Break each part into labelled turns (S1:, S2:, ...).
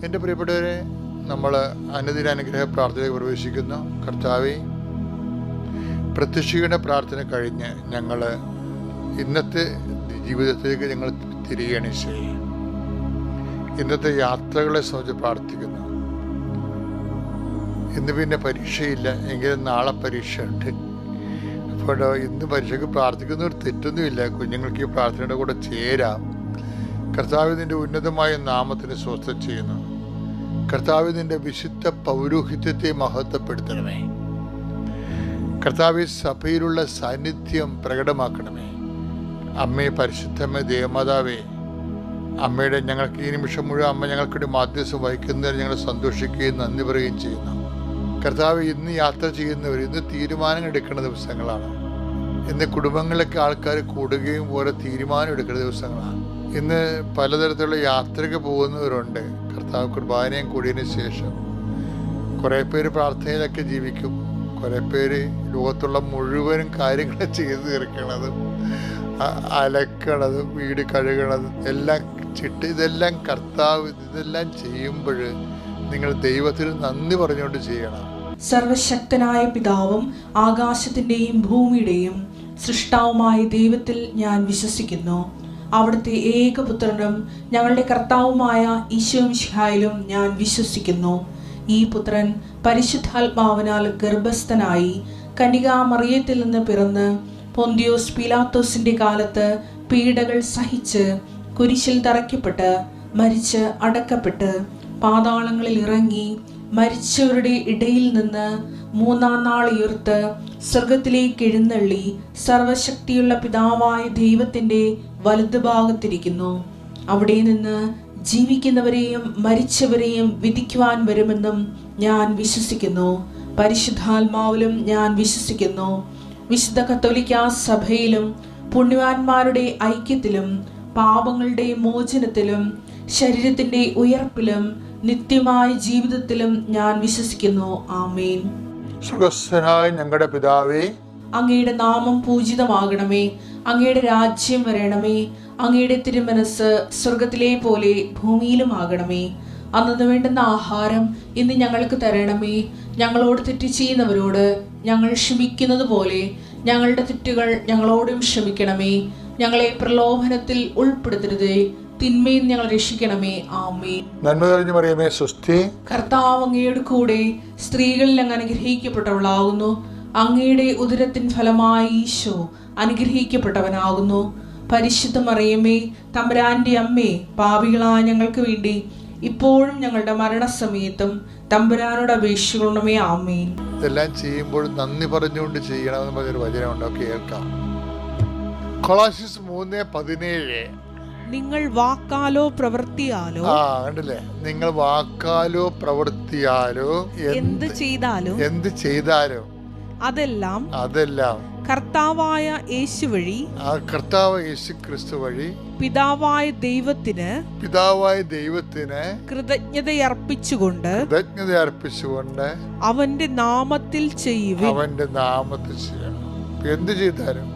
S1: എൻ്റെ പ്രിയപ്പെട്ടവരെ, നമ്മൾ അനുദിന അനുഗ്രഹ പ്രാർത്ഥനയിൽ പ്രവേശിക്കുന്നു. കർത്താവേ, പ്രത്യക്ഷയുടെ പ്രാർത്ഥന കഴിഞ്ഞ് ഞങ്ങൾ ഇന്നത്തെ ജീവിതത്തിലേക്ക് ഞങ്ങൾ തിരികെയാണ് ഈശോയെ. ഇന്നത്തെ യാത്രകളെ സംബന്ധിച്ച് പ്രാർത്ഥിക്കുന്നു. ഇന്ന് പിന്നെ പരീക്ഷയില്ല, എങ്കിലും നാളെ പരീക്ഷ ഉണ്ട്. അപ്പോൾ ഇന്ന് പരീക്ഷയ്ക്ക് പ്രാർത്ഥിക്കുന്നവർ തെറ്റൊന്നുമില്ല. കുഞ്ഞുങ്ങൾക്ക് ഈ പ്രാർത്ഥനയുടെ കൂടെ ചേരാം. കർത്താവിൻ്റെ ഉന്നതമായ നാമത്തിന് സ്വസ്ഥം ചെയ്യുന്നു. കർത്താവിൻ്റെ വിശുദ്ധ പൗരോഹിത്യത്തെ മഹത്വപ്പെടുത്തണമേ. കർത്താവ് സഭയിലുള്ള സാന്നിധ്യം പ്രകടമാക്കണമേ. അമ്മേ, പരിശുദ്ധമ്മേ, ദേവമാതാവേ, അമ്മയുടെ ഞങ്ങൾക്ക് ഈ നിമിഷം മുഴുവൻ അമ്മ ഞങ്ങൾക്കൊരു മാധ്യസ്ഥം വഹിക്കുന്നതിന് ഞങ്ങൾ സന്തോഷിക്കുകയും നന്ദി പറയുകയും ചെയ്യുന്നു. കർത്താവ്, ഇന്ന് യാത്ര ചെയ്യുന്നവർ, ഇന്ന് തീരുമാനങ്ങൾ എടുക്കുന്ന ദിവസങ്ങളാണ്. ഇന്ന് കുടുംബങ്ങളിലൊക്കെ ആൾക്കാർ കൂടുകയും ഓരോ തീരുമാനം എടുക്കുന്ന ദിവസങ്ങളാണ്. ഇന്ന് പലതരത്തിലുള്ള യാത്രയ്ക്ക് പോകുന്നവരുണ്ട്. കർത്താവ് കുർബാനയും കൂടിയതിന് ശേഷം കുറേ പേര് പ്രാർത്ഥനയിലൊക്കെ ജീവിക്കും. കുറേ പേര് ലോകത്തുള്ള മുഴുവനും കാര്യങ്ങൾ ചെയ്തു തീർക്കണതും അലക്കണതും വീട് കഴുകണതും എല്ലാം ഇതെല്ലാം കർത്താവ് ഇതെല്ലാം ചെയ്യുമ്പോൾ നിങ്ങൾ ദൈവത്തിന് നന്ദി പറഞ്ഞുകൊണ്ട് ചെയ്യണം.
S2: സർവശക്തനായ പിതാവും ആകാശത്തിൻ്റെയും ഭൂമിയുടെയും സൃഷ്ടാവുമായ ദൈവത്തിൽ ഞാൻ വിശ്വസിക്കുന്നു. അവിടുത്തെ ഏകപുത്രനും ഞങ്ങളുടെ കർത്താവുമായ ഈശോ മിശിഹായിലും ഞാൻ വിശ്വസിക്കുന്നു. ഈ പുത്രൻ പരിശുദ്ധാത്മാവിനാൽ ഗർഭസ്ഥനായി കന്യകാമറിയത്തിൽ നിന്ന് പിറന്ന് പൊന്തിയോസ് പീലാത്തോസിന്റെ കാലത്ത് പീഡകൾ സഹിച്ച് കുരിശിൽ തറയ്ക്കപ്പെട്ട് മരിച്ച് അടക്കപ്പെട്ട് പാതാളങ്ങളിൽ ഇറങ്ങി മരിച്ചവരുടെ ഇടയിൽ നിന്ന് മൂന്നാം നാൾ ഉയർത്ത് സ്വർഗത്തിലേക്ക് എഴുന്നള്ളി സർവശക്തിയുള്ള പിതാവായ ദൈവത്തിന്റെ വലതുഭാഗത്തിരിക്കുന്നു. അവിടെ നിന്ന് ജീവിക്കുന്നവരെയും മരിച്ചവരെയും വിധിക്കുവാൻ വരുമെന്നും ഞാൻ വിശ്വസിക്കുന്നു. പരിശുദ്ധാത്മാവിലും ഞാൻ വിശ്വസിക്കുന്നു. വിശുദ്ധ കത്തോലിക്കാ സഭയിലും പുണ്യവാന്മാരുടെ ഐക്യത്തിലും പാപങ്ങളുടെ മോചനത്തിലും ശരീരത്തിന്റെ ഉയർപ്പിലും നിത്യമായ ജീവിതത്തിലും ഞാൻ വിശ്വസിക്കുന്നു. ആമേൻ.
S1: സ്വർഗ്ഗസ്ഥനായ ഞങ്ങളുടെ പിതാവേ,
S2: അങ്ങയുടെ നാമം പൂജിതമാകണമേ. അങ്ങയുടെ രാജ്യം വരണമേ. അങ്ങയുടെ തിരുമനസ് സ്വർഗത്തിലെ പോലെ ഭൂമിയിലും ആകണമേ. അന്നു വേണ്ടുന്ന ആഹാരം ഇന്ന് ഞങ്ങൾക്ക് തരണമേ. ഞങ്ങളോട് തെറ്റ് ചെയ്യുന്നവരോട് ഞങ്ങൾ ക്ഷമിക്കുന്നത് പോലെ ഞങ്ങളുടെ തെറ്റുകൾ ഞങ്ങളോടും ക്ഷമിക്കണമേ. ഞങ്ങളെ പ്രലോഭനത്തിൽ ഉൾപ്പെടുത്തരുതേ, തിന്മയിൽ ഞങ്ങൾ രക്ഷിക്കണമേ. ആമേൻ.
S1: നന്മ നിറഞ്ഞ മറിയമേ, സ്വസ്തി.
S2: കർത്താവ് അങ്ങയുടെ കൂടെ സ്ത്രീകളിൽ അങ്ങ് അനുഗ്രഹിക്കപ്പെട്ടവളാകുന്നു. അങ്ങയുടെ ഉദരത്തിൻ ഫലമായി ഈശോ അനുഗ്രഹിക്കപ്പെട്ടവനാകുന്നു. പരിശുദ്ധ മറിയമേ, തമ്പുരാന്റെ അമ്മേ, പാപികളായ ഞങ്ങൾക്ക് വേണ്ടി ഇപ്പോഴും ഞങ്ങളുടെ മരണസമയത്തും തമ്പുരാനോട് അപേക്ഷിക്കണമേ. ആമേൻ.
S1: ഇതെല്ലാം ചെയ്യുമ്പോൾ നന്ദി പറഞ്ഞുകൊണ്ട് ചെയ്യണമെന്ന് പറഞ്ഞൊരു വചനമുണ്ടോ? കേൾക്കാം. കൊളോസ്യസ് 3:17.
S2: നിങ്ങൾ വാക്കാലോ പ്രവൃത്തിയാലോ
S1: കണ്ടില്ലേ? നിങ്ങൾ വാക്കാലോ പ്രവൃത്തിയാലോ
S2: എന്ത് ചെയ്താലോ അതെല്ലാം കർത്താവായ യേശു വഴി,
S1: കർത്താവ് യേശു ക്രിസ്തു വഴി
S2: പിതാവായ ദൈവത്തിന് കൃതജ്ഞതയർപ്പിച്ചുകൊണ്ട് അവന്റെ നാമത്തിൽ ചെയ്യണം.
S1: എന്ത് ചെയ്താലും,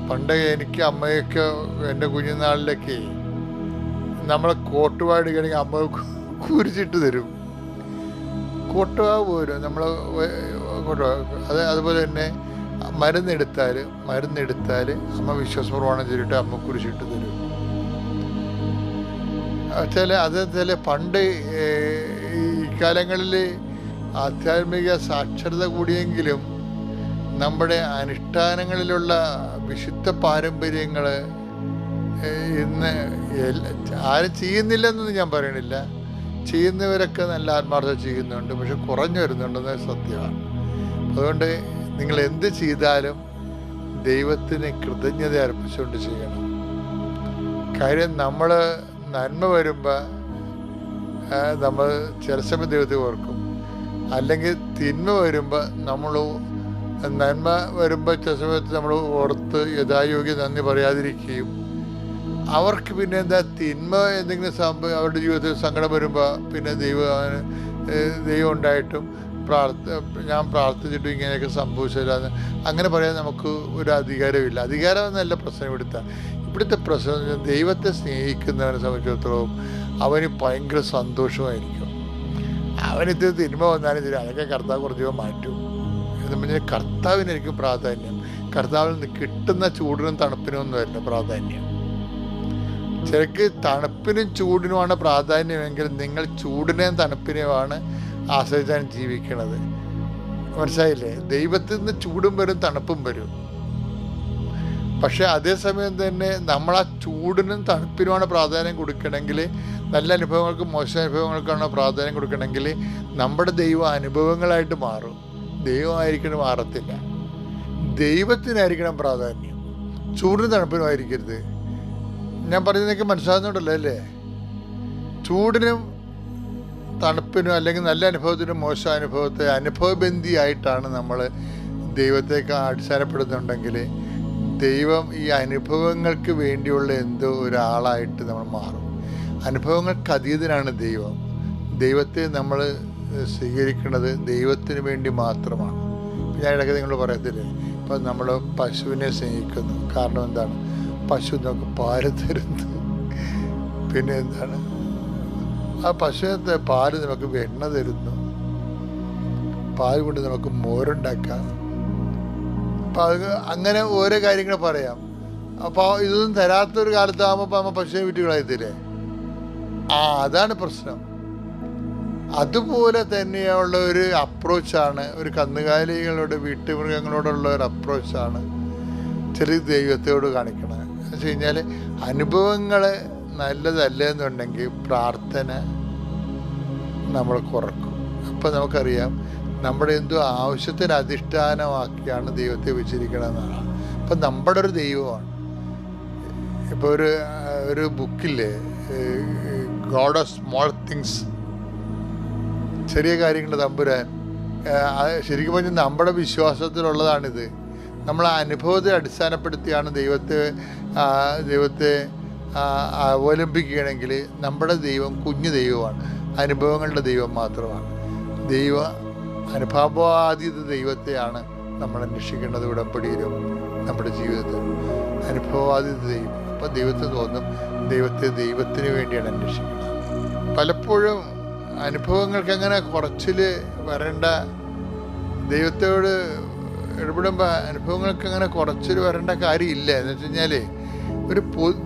S1: പണ്ട് എനിക്ക് അമ്മയൊക്കെ എൻ്റെ കുഞ്ഞുനാളിലൊക്കെ നമ്മളെ കോട്ടുവാടുകയാണെങ്കിൽ അമ്മ കുരിച്ചിട്ട് തരും. കോട്ടുവാ പോരും നമ്മൾ. അതുപോലെ തന്നെ മരുന്നെടുത്താൽ അമ്മ വിശ്വാസപ്രമാണം ചെയ്തിട്ട് അമ്മ കുരിശിട്ട് തരും. ചില പണ്ട് ഈ കാലങ്ങളിൽ ആധ്യാത്മിക സാക്ഷരത കൂടിയെങ്കിലും നമ്മുടെ അനുഷ്ഠാനങ്ങളിലുള്ള വിശുദ്ധ പാരമ്പര്യങ്ങൾ ഇന്ന് ആരും ചെയ്യുന്നില്ലെന്നൊന്നും ഞാൻ പറയണില്ല. ചെയ്യുന്നവരൊക്കെ നല്ല ആത്മാർത്ഥത ചെയ്യുന്നുണ്ട്, പക്ഷെ കുറഞ്ഞു വരുന്നുണ്ടെന്ന് സത്യമാണ്. അതുകൊണ്ട് നിങ്ങൾ എന്ത് ചെയ്താലും ദൈവത്തിന് കൃതജ്ഞത അർപ്പിച്ചുകൊണ്ട് ചെയ്യണം. കാര്യം നമ്മൾ നന്മ വരുമ്പോൾ നമ്മൾ ചില സമയം ദൈവത്തെ ഓർക്കും, അല്ലെങ്കിൽ തിന്മ വരുമ്പോൾ നമ്മൾ നന്മ വരുമ്പോൾ ചില സമയത്ത് നമ്മൾ ഓർത്ത് യഥായോഗ്യം നന്ദി പറയാതിരിക്കുകയും അവർക്ക് പിന്നെ എന്താ തിന്മ എന്തെങ്കിലും അവരുടെ ജീവിതത്തിൽ സങ്കടം വരുമ്പോൾ പിന്നെ ദൈവം ഉണ്ടായിട്ടും ഞാൻ പ്രാർത്ഥിച്ചിട്ടും ഇങ്ങനെയൊക്കെ സംഭവിച്ചില്ല അങ്ങനെ പറയാൻ നമുക്ക് ഒരു അധികാരമില്ല. അധികാരം എന്നല്ല പ്രശ്നം ഇവിടുത്തെ പ്രശ്നം. ദൈവത്തെ സ്നേഹിക്കുന്നവനെ സംബന്ധിച്ചിടത്തോളം അവന് ഭയങ്കര സന്തോഷമായിരിക്കും. അവനിത് തിന്മ വന്നാലും ശരി, അതൊക്കെ കർത്താവ് കുറച്ച് മാറ്റും എന്ന് പറഞ്ഞാൽ കർത്താവിനായിരിക്കും പ്രാധാന്യം. കർത്താവിൽ നിന്ന് കിട്ടുന്ന ചൂടിനും തണുപ്പിനും ഒന്നുമല്ല പ്രാധാന്യം. ശരിക്ക് തണുപ്പിനും ചൂടിനുമാണ് പ്രാധാന്യമെങ്കിൽ നിങ്ങൾ ചൂടിനെയും തണുപ്പിനെയുമാണ് ആശ്രയിച്ചാണ് ജീവിക്കണത്. മനസ്സിലായില്ലേ? ദൈവത്തിൽ നിന്ന് ചൂടും വരും തണുപ്പും വരും. പക്ഷെ അതേസമയം തന്നെ നമ്മൾ ആ ചൂടിനും തണുപ്പിനുമാണ് പ്രാധാന്യം കൊടുക്കണമെങ്കിൽ, നല്ല അനുഭവങ്ങൾക്കും മോശം അനുഭവങ്ങൾക്കാണ് പ്രാധാന്യം കൊടുക്കണമെങ്കിൽ നമ്മുടെ ദൈവം അനുഭവങ്ങളായിട്ട് മാറും. ദൈവമായിരിക്കണം മാറത്തില്ല. ദൈവത്തിനായിരിക്കണം പ്രാധാന്യം, ചൂടിനും തണുപ്പിനും ആയിരിക്കരുത്. ഞാൻ പറയുന്നതൊക്കെ മനസ്സിലാകുന്നുണ്ടല്ലോ അല്ലേ? ചൂടിനും തണുപ്പിനും അല്ലെങ്കിൽ നല്ല അനുഭവത്തിനും മോശം അനുഭവത്തെ അനുഭവബന്ധിയായിട്ടാണ് നമ്മൾ ദൈവത്തേക്ക് അടിസ്ഥാനപ്പെടുന്നുണ്ടെങ്കിൽ ദൈവം ഈ അനുഭവങ്ങൾക്ക് വേണ്ടിയുള്ള എന്തോ ഒരാളായിട്ട് നമ്മൾ മാറും. അനുഭവങ്ങൾക്ക് അതീതനാണ് ദൈവം. ദൈവത്തെ നമ്മൾ സ്വീകരിക്കുന്നത് ദൈവത്തിന് വേണ്ടി മാത്രമാണ്. ഞാൻ ഇടയ്ക്ക് നിങ്ങൾ പറയത്തില്ലേ, ഇപ്പം നമ്മൾ പശുവിനെ സ്നേഹിക്കുന്നു. കാരണം എന്താണ്? പശു നമുക്ക് പാല് തരുന്നു. പിന്നെ എന്താണ്? ആ പശുവിനത്തെ പാല് നമുക്ക് വെണ്ണ തരുന്നു. പാൽ കൊണ്ട് നമുക്ക് മോരുണ്ടാക്കാം. അപ്പം അത് അങ്ങനെ ഓരോ കാര്യങ്ങൾ പറയാം. അപ്പോൾ ഇതൊന്നും തരാത്തൊരു കാലത്താകുമ്പോൾ നമ്മൾ പശുവിനെ വിറ്റ് കളയത്തില്ലേ? അതാണ് പ്രശ്നം. അതുപോലെ തന്നെയുള്ള ഒരു അപ്രോച്ചാണ് ഒരു കന്നുകാലികളുടെ വീട്ടുമൃഗങ്ങളോടുള്ള ഒരു അപ്രോച്ചാണ് ചില ദൈവത്തോട് കാണിക്കണത്. എന്ന് വെച്ച് കഴിഞ്ഞാൽ അനുഭവങ്ങൾ നല്ലതല്ല എന്നുണ്ടെങ്കിൽ പ്രാർത്ഥന നമ്മൾ കുറക്കും. അപ്പം നമുക്കറിയാം നമ്മുടെ എന്തോ ആവശ്യത്തിന് അധിഷ്ഠാനമാക്കിയാണ് ദൈവത്തെ വെച്ചിരിക്കണമെന്നാണ്. അപ്പം നമ്മുടെ ഒരു ദൈവമാണ്. ഇപ്പോൾ ഒരു ബുക്കില്ലേ, ഗോഡ് ഓഫ് സ്മോൾ തിങ്സ്, ചെറിയ കാര്യങ്ങൾ തമ്പുരാൻ. ശരിക്കും പറഞ്ഞാൽ നമ്മുടെ വിശ്വാസത്തിലുള്ളതാണിത്. നമ്മൾ ആ അനുഭവത്തെ അടിസ്ഥാനപ്പെടുത്തിയാണ് ദൈവത്തെ അവലംബിക്കുകയാണെങ്കിൽ നമ്മുടെ ദൈവം കുഞ്ഞു ദൈവമാണ്, അനുഭവങ്ങളുടെ ദൈവം മാത്രമാണ്. അനുഭവാതീത ദൈവത്തെയാണ് നമ്മൾ അന്വേഷിക്കേണ്ടത്. ഉടമ്പടിയിലും നമ്മുടെ ജീവിതത്തിൽ അനുഭവാതീത ദൈവം. അപ്പം ദൈവത്തെ തോന്നും ദൈവത്തിന് വേണ്ടിയാണ് അന്വേഷിക്കുന്നത്. പലപ്പോഴും അനുഭവങ്ങൾക്ക് അങ്ങനെ കുറച്ചിൽ വരേണ്ട, ദൈവത്തോട് ഇടപെടുമ്പോൾ അനുഭവങ്ങൾക്ക് അങ്ങനെ കുറച്ചിൽ വരേണ്ട കാര്യമില്ല. എന്ന് വെച്ച് കഴിഞ്ഞാൽ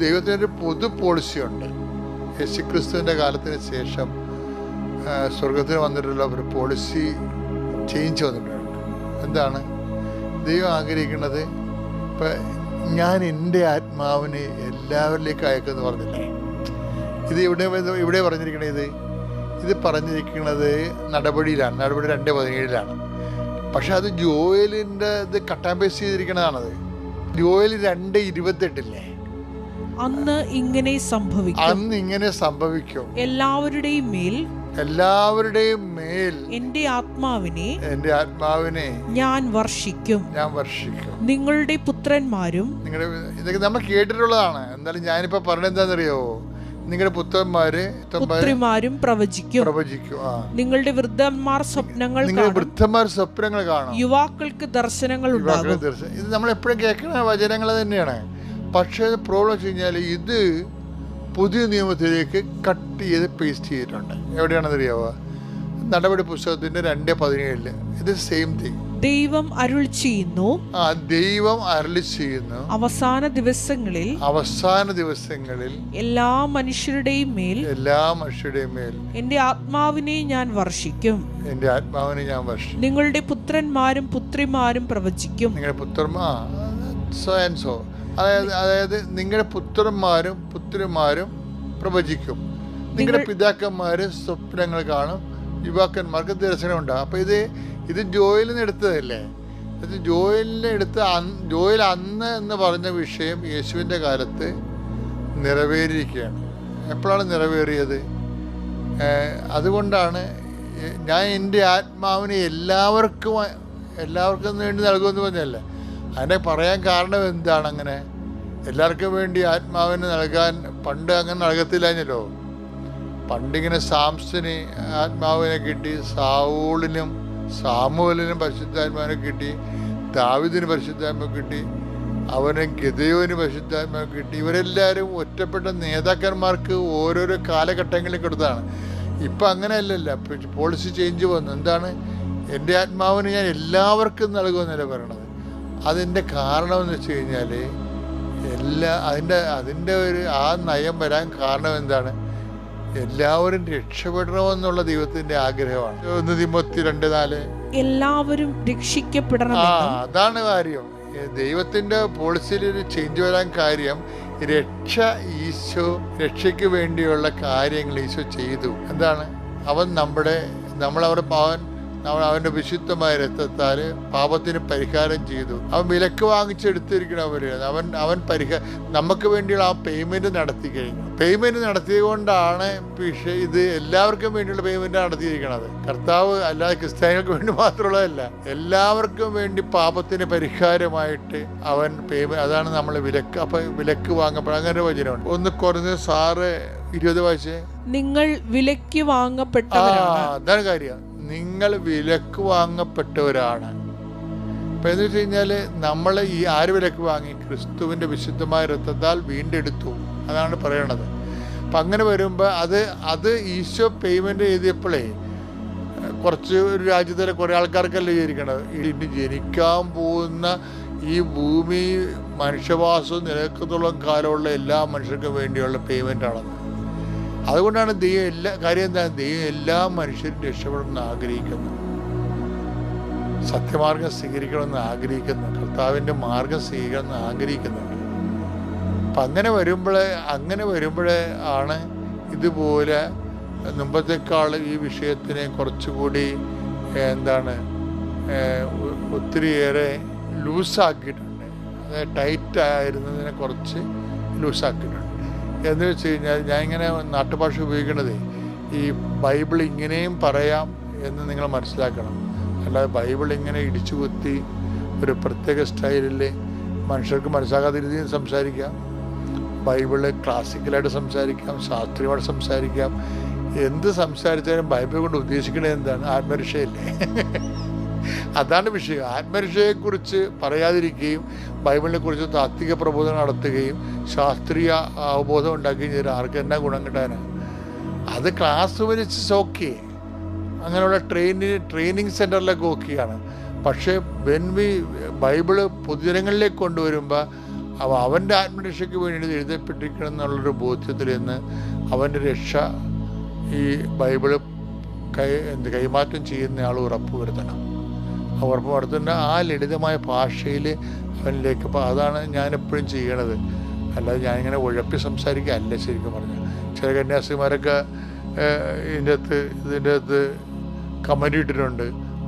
S1: ദൈവത്തിനൊരു പൊതു പോളിസിയുണ്ട്. യേശുക്രിസ്തുവിൻ്റെ കാലത്തിന് ശേഷം സ്വർഗത്തിന് വന്നിട്ടുള്ള ഒരു പോളിസി ചേഞ്ച് വന്നിട്ടുണ്ട്. എന്താണ് ദൈവം ആഗ്രഹിക്കുന്നത്? ഇപ്പം ഞാൻ എൻ്റെ ആത്മാവിനെ എല്ലാവരിലേക്ക് അയക്കുമെന്ന് പറഞ്ഞില്ലേ? ഇത് ഇവിടെ പറഞ്ഞിരിക്കണത് ഇത് പറഞ്ഞിരിക്കുന്നത് നടപടിയിലാണ്. നടപടി 2:17 പക്ഷെ അത് ജോയലിൻ്റെ ഇത് കട്ടാൻ പേസ്റ്റ് ചെയ്തിരിക്കണതാണത്. ജോയൽ 2:28
S2: അന്ന് ഇങ്ങനെ സംഭവിക്കും
S1: എല്ലാവരുടെയും മേൽ
S2: എന്റെ ആത്മാവിനെ
S1: ഞാൻ വർഷിക്കും.
S2: നിങ്ങളുടെ പുത്രന്മാരും
S1: ഇതൊക്കെ നമ്മൾ കേട്ടിട്ടുള്ളതാണ്. എന്നാലും ഞാനിപ്പോ പറഞ്ഞത് എന്താണെന്നറിയോ? നിങ്ങളുടെ പുത്രിമാരും പ്രവചിക്കും.
S2: നിങ്ങളുടെ വൃദ്ധന്മാർ സ്വപ്നങ്ങൾ കാണും. യുവാക്കൾക്ക് ദർശനങ്ങൾ ഉണ്ടാകും.
S1: ഇത് നമ്മൾ എപ്പോഴും കേൾക്കുന്ന വചനങ്ങൾ തന്നെയാണ്. പക്ഷേ പ്രോബ്ലം വെച്ച് കഴിഞ്ഞാൽ ഇത് പുതിയ നിയമത്തിലേക്ക് കട്ട് ചെയ്ത് പേസ്റ്റ് ചെയ്തിട്ടുണ്ട്. എവിടെയാണെന്ന് അറിയാവോ? നടപടി പുസ്തകത്തിന്റെ 2:17 ഇത് സെയിം തിങ്.
S2: ദൈവം അരുളി ചെയ്യുന്നു, അവസാന ദിവസങ്ങളിൽ എല്ലാ മനുഷ്യരുടെയും മേൽ എന്റെ ആത്മാവിനെ ഞാൻ വർഷിക്കും. നിങ്ങളുടെ പുത്രന്മാരും പുത്രിമാരും പ്രവചിക്കും.
S1: അതായത് നിങ്ങളുടെ പുത്രന്മാരും പുത്രിമാരും പ്രവചിക്കും. നിങ്ങളുടെ പിതാക്കന്മാര് സ്വപ്നങ്ങൾ കാണും, യുവാക്കന്മാർക്ക് ദർശനം ഉണ്ടാകും. അപ്പൊ ഇത് ജോയലിൽ നിന്ന് എടുത്തതല്ലേ? ജോയൽ അന്ന് എന്ന് പറഞ്ഞ വിഷയം യേശുവിൻ്റെ കാലത്ത് നിറവേറിയിരിക്കുകയാണ്. എപ്പോഴാണ് നിറവേറിയത്? അതുകൊണ്ടാണ് ഞാൻ എൻ്റെ ആത്മാവിനെ എല്ലാവർക്കും വേണ്ടി നൽകുമെന്ന് പറഞ്ഞല്ലേ. അതിനെ പറയാൻ കാരണം എന്താണ്? അങ്ങനെ എല്ലാവർക്കും വേണ്ടി ആത്മാവിനെ നൽകാൻ പണ്ട് അങ്ങനെ നൽകത്തില്ലല്ലോ. പണ്ടിങ്ങനെ സാംസന് ആത്മാവിനെ കിട്ടി, സാവൂളിനും സാമുവേലിനും പരിശുദ്ധാത്മാവിനെ കിട്ടി, ദാവീദിന് പരിശുദ്ധാത്മാവ് കിട്ടി. അവന് ഗിദെയോന് പരിശുദ്ധാത്മാവ് കിട്ടി. ഇവരെല്ലാവരും ഒറ്റപ്പെട്ട നേതാക്കന്മാർക്ക് ഓരോരോ കാലഘട്ടങ്ങളിൽ കൊടുത്താണ്. ഇപ്പം അങ്ങനെയല്ലല്ല, പോളിസി ചേഞ്ച് വന്നു. എന്താണ്? എൻ്റെ ആത്മാവിന് ഞാൻ എല്ലാവർക്കും നൽകുമെന്നല്ല പറയണത്. അതിൻ്റെ കാരണമെന്ന് വെച്ച് കഴിഞ്ഞാൽ അതിൻ്റെ ഒരു ആ നയം വരാൻ കാരണം എന്താണ്? എല്ലാവരും രക്ഷപ്പെടണമെന്നുള്ള ദൈവത്തിൻ്റെ ആഗ്രഹമാണ്. 1 തിമോത്തി 2:4
S2: എല്ലാവരും രക്ഷിക്കപ്പെടണം.
S1: അതാണ് കാര്യം. ദൈവത്തിൻ്റെ പോളിസിയിൽ ഒരു ചേഞ്ച് വരാൻ കാര്യം രക്ഷയ്ക്ക് വേണ്ടിയുള്ള കാര്യങ്ങൾ ഈശോ ചെയ്തു. എന്താണ്? അവൻ്റെ വിശുദ്ധമായ രക്തത്താൽ പാപത്തിന് പരിഹാരം ചെയ്തു. അവൻ വിലക്ക് വാങ്ങിച്ചെടുത്തിരിക്കണം. അവൻ നമുക്ക് വേണ്ടിയുള്ള ആ പേയ്മെന്റ് നടത്തി കഴിഞ്ഞു. പേയ്മെന്റ് നടത്തിയത് കൊണ്ടാണ് ഇത് എല്ലാവർക്കും വേണ്ടിയുള്ള പേയ്മെന്റ് നടത്തിയിരിക്കുന്നത്. കർത്താവ് അല്ലാതെ ക്രിസ്ത്യാനികൾക്ക് വേണ്ടി മാത്രമുള്ളതല്ല, എല്ലാവർക്കും വേണ്ടി പാപത്തിന് പരിഹാരമായിട്ട് അവൻ പേയ്മെന്റ്. അതാണ് നമ്മൾ വിലക്ക്. അപ്പൊ വിലക്ക് വാങ്ങപ്പെടും. അങ്ങനെ വചനമുണ്ട്. 1 കൊരിന്ത്യർ 6:20 വായിച്ചേ.
S2: നിങ്ങൾ വിലക്ക് വാങ്ങപ്പെട്ടവരാണ്.
S1: അതാണ് കാര്യം. നിങ്ങൾ വിലക്ക് വാങ്ങപ്പെട്ടവരാണ്. അപ്പം എന്ന് വെച്ച് കഴിഞ്ഞാൽ നമ്മൾ ആര് വിലക്ക് വാങ്ങി? ക്രിസ്തുവിൻ്റെ വിശുദ്ധമായ രക്തത്താൽ വീണ്ടെടുത്തു. അതാണ് പറയണത്. അപ്പം അങ്ങനെ വരുമ്പോൾ അത് ഈശോ പേയ്മെൻ്റ് ചെയ്തപ്പോഴേ കുറച്ച് ഒരു രാജ്യത്തിലെ കുറേ ആൾക്കാർക്കല്ല വിചാരിക്കണത്. ഇനി ജനിക്കാൻ പോകുന്ന ഈ ഭൂമി മനുഷ്യവാസം നിലനിൽക്കത്തോളം കാലമുള്ള എല്ലാ മനുഷ്യർക്കും വേണ്ടിയുള്ള പേയ്മെൻ്റാണെന്ന്. അതുകൊണ്ടാണ് ദൈവം എല്ലാ മനുഷ്യരും രക്ഷപ്പെടണമെന്ന് ആഗ്രഹിക്കുന്നു, സത്യമാർഗം സ്വീകരിക്കണമെന്ന് ആഗ്രഹിക്കുന്നു, കർത്താവിൻ്റെ മാർഗം സ്വീകരിക്കണമെന്ന് ആഗ്രഹിക്കുന്നുണ്ട്. അപ്പം അങ്ങനെ വരുമ്പോഴേ ആണ് ഇതുപോലെ മുമ്പത്തേക്കാൾ ഈ വിഷയത്തിനെ കുറച്ചുകൂടി ഒത്തിരിയേറെ ലൂസാക്കിയിട്ടുണ്ട്. അതായത് ടൈറ്റ് ആയിരുന്നതിനെ കുറച്ച് ലൂസാക്കിയിട്ടുണ്ട്. എന്ന് വെച്ച് കഴിഞ്ഞാൽ ഞാൻ ഇങ്ങനെ നാട്ടുഭാഷ ഉപയോഗിക്കണത് ഈ ബൈബിൾ ഇങ്ങനെയും പറയാം എന്ന് നിങ്ങൾ മനസ്സിലാക്കണം. അല്ലാതെ ബൈബിൾ ഇങ്ങനെ ഇടിച്ചു കുത്തി ഒരു പ്രത്യേക സ്റ്റൈലിൽ മനുഷ്യർക്ക് മനസ്സിലാകാത്ത രീതിയിൽ സംസാരിക്കാം. ബൈബിള് ക്ലാസിക്കലായിട്ട് സംസാരിക്കാം, ശാസ്ത്രീയമായിട്ട് സംസാരിക്കാം. എന്ത് സംസാരിച്ചാലും ബൈബിൾ കൊണ്ട് ഉദ്ദേശിക്കുന്നത് എന്താണ്? ആത്മരക്ഷയല്ലേ? അതാണ് വിഷയം. ആത്മരക്ഷയെക്കുറിച്ച് പറയാതിരിക്കുകയും ബൈബിളിനെ കുറിച്ച് താത്വിക പ്രബോധനം നടത്തുകയും ശാസ്ത്രീയ അവബോധം ഉണ്ടാക്കുകയും ചെയ്താൽ ആർക്ക് എന്നാ ഗുണം കിട്ടാനാണ്? അത് ക്ലാസ് വെച്ച് ഓക്കെ, അങ്ങനെയുള്ള ട്രെയിനിങ് സെൻറ്ററിലൊക്കെ ഓക്കെയാണ്. പക്ഷേ ബൈബിള് പൊതുജനങ്ങളിലേക്ക് കൊണ്ടുവരുമ്പോൾ അവൻ്റെ ആത്മരക്ഷയ്ക്ക് വേണ്ടി എഴുതപ്പെട്ടിരിക്കണം എന്നുള്ളൊരു ബോധ്യത്തിൽ നിന്ന് അവൻ്റെ രക്ഷ ഈ ബൈബിള് കൈമാറ്റം ചെയ്യുന്ന ആൾ ഉറപ്പുവരുത്തണം. ഉറപ്പുവരുത്തേണ്ട ആ ലളിതമായ ഭാഷയിൽ അവനിലേക്ക്. അതാണ് ഞാനെപ്പോഴും ചെയ്യണത്. അല്ലാതെ ഞാനിങ്ങനെ ഉഴപ്പി സംസാരിക്കുക അല്ല. ശരിക്കും പറഞ്ഞാൽ ചില കന്യാസിമാരൊക്കെ ഇതിൻ്റെ അകത്ത് കമൻ്റ് ഇട്ടിട്ടുണ്ട്,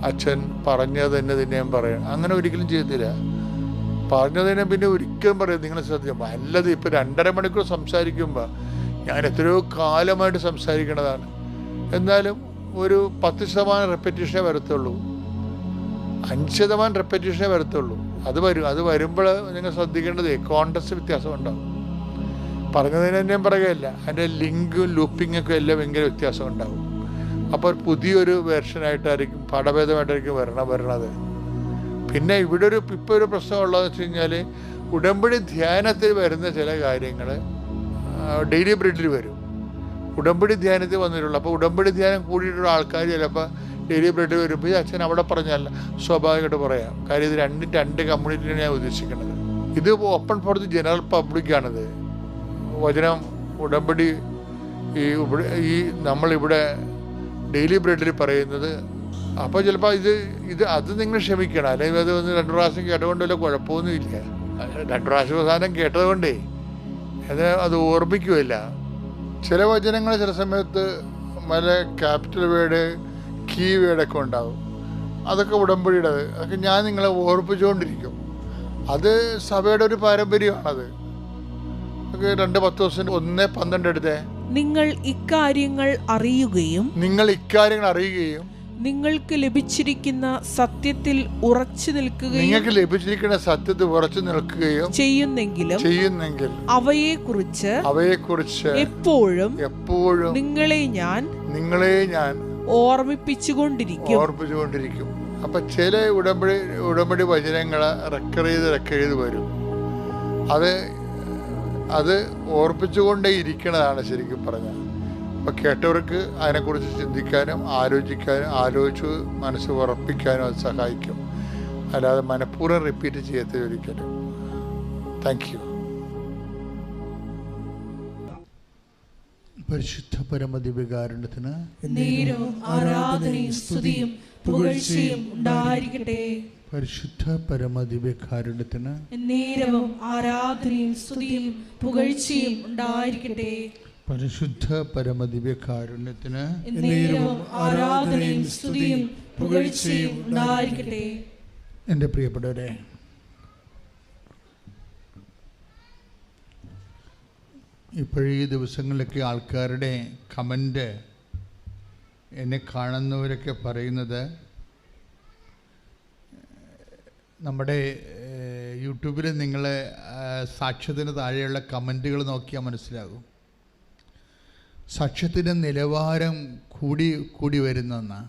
S1: അച്ഛൻ പറഞ്ഞത് തന്നെ ഞാൻ പറയാം. അങ്ങനെ ഒരിക്കലും ചെയ്തില്ല. പറഞ്ഞതിനെ പിന്നെ ഒരിക്കലും പറയും നിങ്ങൾ ശ്രദ്ധിക്കും. അല്ലത് ഇപ്പോൾ 2.5 മണിക്കൂർ സംസാരിക്കുമ്പോൾ ഞാൻ എത്രയോ കാലമായിട്ട് സംസാരിക്കണതാണ്. എന്നാലും ഒരു 10% റെപ്പറ്റീഷനേ വരത്തുള്ളൂ, 5% റെപ്പറ്റീഷനേ വരത്തുള്ളൂ. അത് വരുമ്പോൾ നിങ്ങൾ ശ്രദ്ധിക്കേണ്ടത് കോണ്ടസ്റ്റ് വ്യത്യാസം ഉണ്ടാകും. പറഞ്ഞതിന് തന്നെയും പറയുകയല്ല, അതിൻ്റെ ലിങ്കും ലൂപ്പിങ്ങൊക്കെ എല്ലാം ഭയങ്കര വ്യത്യാസം ഉണ്ടാകും. അപ്പോൾ പുതിയൊരു വേർഷനായിട്ടായിരിക്കും, പാഠഭേദമായിട്ടായിരിക്കും വരണത്. പിന്നെ ഇവിടെ ഇപ്പോൾ ഒരു പ്രശ്നമുള്ളതെന്ന് വെച്ച് കഴിഞ്ഞാൽ ഉടമ്പടി ധ്യാനത്തിൽ വരുന്ന ചില കാര്യങ്ങൾ ഡെയിലി ബ്രെഡിൽ വരും. ഉടമ്പടി ധ്യാനത്തിൽ വന്നിട്ടുള്ളൂ. അപ്പോൾ ഉടമ്പടി ധ്യാനം കൂടിയിട്ടുള്ള ആൾക്കാർ ചിലപ്പോൾ ഡെയിലി ബ്രെഡ് വരുമ്പോൾ അച്ഛൻ അവിടെ പറഞ്ഞല്ല സ്വാഭാവികമായിട്ട് പറയാം. കാര്യം ഇത് രണ്ട് കമ്മ്യൂണിറ്റിയാണ് ഞാൻ ഉദ്ദേശിക്കുന്നത്. ഇത് ഓപ്പൺ ഫോർ ദി ജനറൽ പബ്ലിക്കാണിത്. വചനം ഉടമ്പടി ഈ നമ്മളിവിടെ ഡെയിലി ബ്രെഡിൽ പറയുന്നത്. അപ്പോൾ ചിലപ്പോൾ അത് നിങ്ങൾ ക്ഷമിക്കണം. അല്ലെങ്കിൽ അത് 2 പ്രാവശ്യം കേട്ടുകൊണ്ടല്ലോ കുഴപ്പമൊന്നുമില്ല. 2 പ്രാവശ്യം അവസാനം കേട്ടതുകൊണ്ടേ അത് ഓർമ്മിക്കുമല്ല. ചില വചനങ്ങൾ ചില സമയത്ത് ക്യാപിറ്റൽ വേർഡ്, കീ വേർഡൊക്കെ ഉണ്ടാകും. അതൊക്കെ ഉടമ്പടിയുടെ അതൊക്കെ ഞാൻ നിങ്ങളെ ഓർപ്പിച്ചുകൊണ്ടിരിക്കും. അത് സഭയുടെ ഒരു പാരമ്പര്യമാണത്. 2:10 1:12 എടുത്തേ.
S2: നിങ്ങൾ ഇക്കാര്യങ്ങൾ അറിയുകയും നിങ്ങൾക്ക് ലഭിച്ചിരിക്കുന്ന സത്യത്തിൽ ഉറച്ചു നിൽക്കുകയും ചെയ്യുന്നെങ്കിൽ അവയെക്കുറിച്ച് എപ്പോഴും നിങ്ങളെ ഞാൻ ഓർമ്മിപ്പിച്ചുകൊണ്ടിരിക്കും.
S1: അപ്പൊ ചില ഉടമ്പടി വചനങ്ങൾ റെക്കർ ചെയ്ത് വരും. അത് ഓർപ്പിച്ചുകൊണ്ടേ ഇരിക്കണതാണ് ശരിക്കും പറഞ്ഞാൽ. അപ്പോൾ കേട്ടവർക്ക് അതിനെക്കുറിച്ച് ചിന്തിക്കാനും ആലോചിച്ച് മനസ്സ് ഉറപ്പിക്കാനും അത് സഹായിക്കും. അല്ലാതെ മനഃപൂർവ്വം റിപ്പീറ്റ് ചെയ്യത്തില്ല ഒരിക്കലും. Thank you.
S3: പരിശുദ്ധ പരമദിവ്യകാരുണ്യത്തിന്
S2: ആരാധനയും സ്തുതിയും പുകഴ്ചയും ഉണ്ടായിരിക്കട്ടെ.
S3: പരിശുദ്ധ പരമദിവ്യകാരുണ്യത്തിന്
S2: നേരവും ആരാധനയും സ്തുതിയും പുകഴ്ചയും ഉണ്ടായിരിക്കട്ടെ.
S3: പരിശുദ്ധ പരമദിവ്യകാരുണ്യത്തിന്
S2: നേരവും ആരാധനയും സ്തുതിയും പുകഴ്ചയും ഉണ്ടായിരിക്കട്ടെ.
S3: എൻ്റെ പ്രിയപ്പെട്ടവരെ, ഇപ്പോഴീ ദിവസങ്ങളിലൊക്കെ ആൾക്കാരുടെ കമൻ്റ് എന്നെ കാണുന്നവരൊക്കെ പറയുന്നത്, നമ്മുടെ യൂട്യൂബിൽ നിങ്ങൾ സാക്ഷ്യത്തിന് താഴെയുള്ള കമൻറ്റുകൾ നോക്കിയാൽ മനസ്സിലാകും. സാക്ഷ്യത്തിൻ്റെ നിലവാരം കൂടി വരുന്നെന്ന്.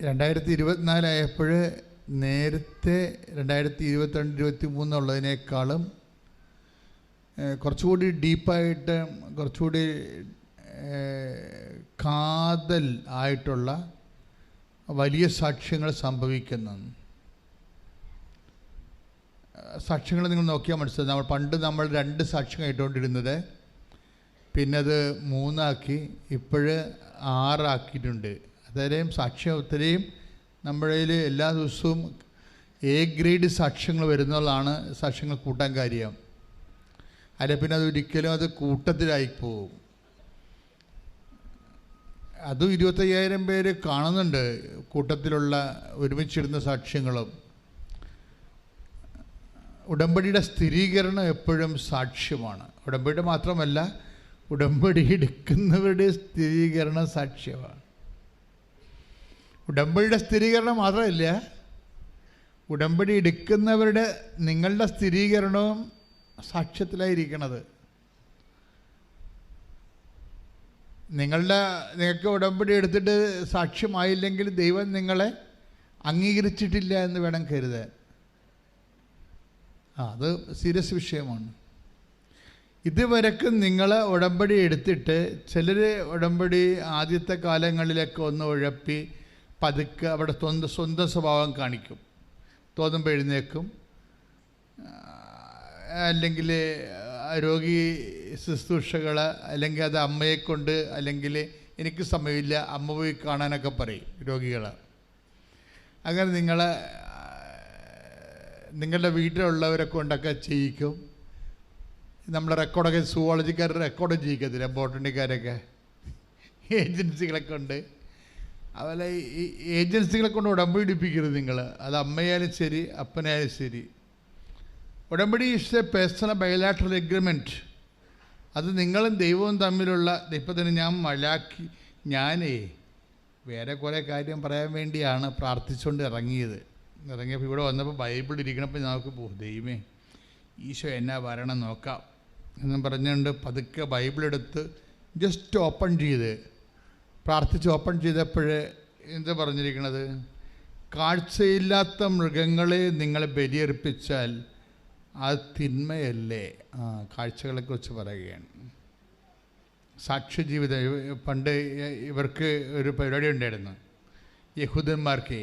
S3: 2024 ആയപ്പോൾ നേരത്തെ 2022-23 ഉള്ളതിനേക്കാളും കുറച്ചുകൂടി ഡീപ്പായിട്ട്, കുറച്ചുകൂടി കാതൽ ആയിട്ടുള്ള വലിയ സാക്ഷ്യങ്ങൾ സംഭവിക്കുന്നു. സാക്ഷ്യങ്ങൾ നിങ്ങൾ നോക്കിയാൽ മനസ്സിലാവും. പണ്ട് നമ്മൾ 2 സാക്ഷ്യം കേട്ടുകൊണ്ടിരുന്നത്, പിന്നെ അത് 3 ആക്കി, ഇപ്പോഴ് 6 ആക്കിയിട്ടുണ്ട്. അത്രയും സാക്ഷ്യം, ഒത്തിരിയും നമ്മുടെ എല്ലാ ദിവസവും A ഗ്രേഡ് സാക്ഷ്യങ്ങൾ വരുന്നതാണ് സാക്ഷ്യങ്ങൾ കൂട്ടാൻ കാര്യം. അല്ല പിന്നെ അതൊരിക്കലും അത് കൂട്ടത്തിലായി പോകും. അതും 25,000 പേര് കാണുന്നുണ്ട് കൂട്ടത്തിലുള്ള ഒരുമിച്ചിരുന്ന സാക്ഷ്യങ്ങളും. ഉടമ്പടിയുടെ സ്ഥിരീകരണം എപ്പോഴും സാക്ഷ്യമാണ്. ഉടമ്പടി മാത്രമല്ല, ഉടമ്പടി എടുക്കുന്നവരുടെ സ്ഥിരീകരണം സാക്ഷ്യമാണ്. ഉടമ്പടിയുടെ സ്ഥിരീകരണം മാത്രമല്ല, ഉടമ്പടി എടുക്കുന്നവരുടെ നിങ്ങളുടെ സ്ഥിരീകരണവും സാക്ഷ്യത്തിലായിരിക്കണത്. നിങ്ങൾക്ക് ഉടമ്പടി എടുത്തിട്ട് സാക്ഷ്യമായില്ലെങ്കിൽ ദൈവം നിങ്ങളെ അംഗീകരിച്ചിട്ടില്ല എന്ന് വേണം കരുതാൻ. അത് സീരിയസ് വിഷയമാണ്. ഇതുവരെക്കും നിങ്ങൾ ഉടമ്പടി എടുത്തിട്ട് ചിലർ ഉടമ്പടി ആദ്യത്തെ കാലങ്ങളിലൊക്കെ ഒന്ന് ഉഴപ്പി പതുക്കെ അവിടെ സ്വന്തം സ്വഭാവം കാണിക്കും. തോന്നുമ്പോൾ എഴുന്നേക്കും, അല്ലെങ്കിൽ രോഗി ശുശ്രൂഷകൾ, അല്ലെങ്കിൽ അത് അമ്മയെക്കൊണ്ട്, അല്ലെങ്കിൽ എനിക്ക് സമയമില്ല അമ്മ പോയി കാണാനൊക്കെ പറയും രോഗികൾ. അങ്ങനെ നിങ്ങളുടെ വീട്ടിലുള്ളവരെ കൊണ്ടൊക്കെ ചെയ്യിക്കും. നമ്മുടെ റെക്കോർഡൊക്കെ സുവോളജിക്കാർ റെക്കോർഡ് ചെയ്യിക്കത്തില്ല, ബോട്ടണിക്കാരൊക്കെ ഏജൻസികളൊക്കെ ഉണ്ട്. അതുപോലെ ഈ ഏജൻസികളെ കൊണ്ട് ഉടമ്പടി എടുപ്പിക്കരുത് നിങ്ങൾ. അത് അമ്മയായാലും ശരി അപ്പനായാലും ശരി. ഉടമ്പടി is A personal bilateral agreement. അത് നിങ്ങളും ദൈവവും തമ്മിലുള്ള. ഇപ്പം തന്നെ ഞാനേ വേറെ കുറേ കാര്യം പറയാൻ വേണ്ടിയാണ് പ്രാർത്ഥിച്ചുകൊണ്ട് ഇറങ്ങിയപ്പോൾ ഇവിടെ വന്നപ്പോൾ ബൈബിൾ ഇരിക്കണപ്പോൾ നമുക്ക് ദൈവമേ ഈശോ എന്നാ വരണം നോക്കാം എന്നും പറഞ്ഞുകൊണ്ട് പതുക്കെ ബൈബിളെടുത്ത് ജസ്റ്റ് ഓപ്പൺ ചെയ്ത് പ്രാർത്ഥിച്ച് ഓപ്പൺ ചെയ്തപ്പോൾ എന്താ പറഞ്ഞിരിക്കണത്? കാഴ്ചയില്ലാത്ത മൃഗങ്ങളെ നിങ്ങൾ ബലിയർപ്പിച്ചാൽ അത് തിന്മയല്ലേ? കാഴ്ചകളെക്കുറിച്ച് പറയുകയാണ്. സാക്ഷ്യജീവിതം. പണ്ട് ഇവർക്ക് ഒരു പരിപാടി ഉണ്ടായിരുന്നു യഹൂദന്മാർക്ക്.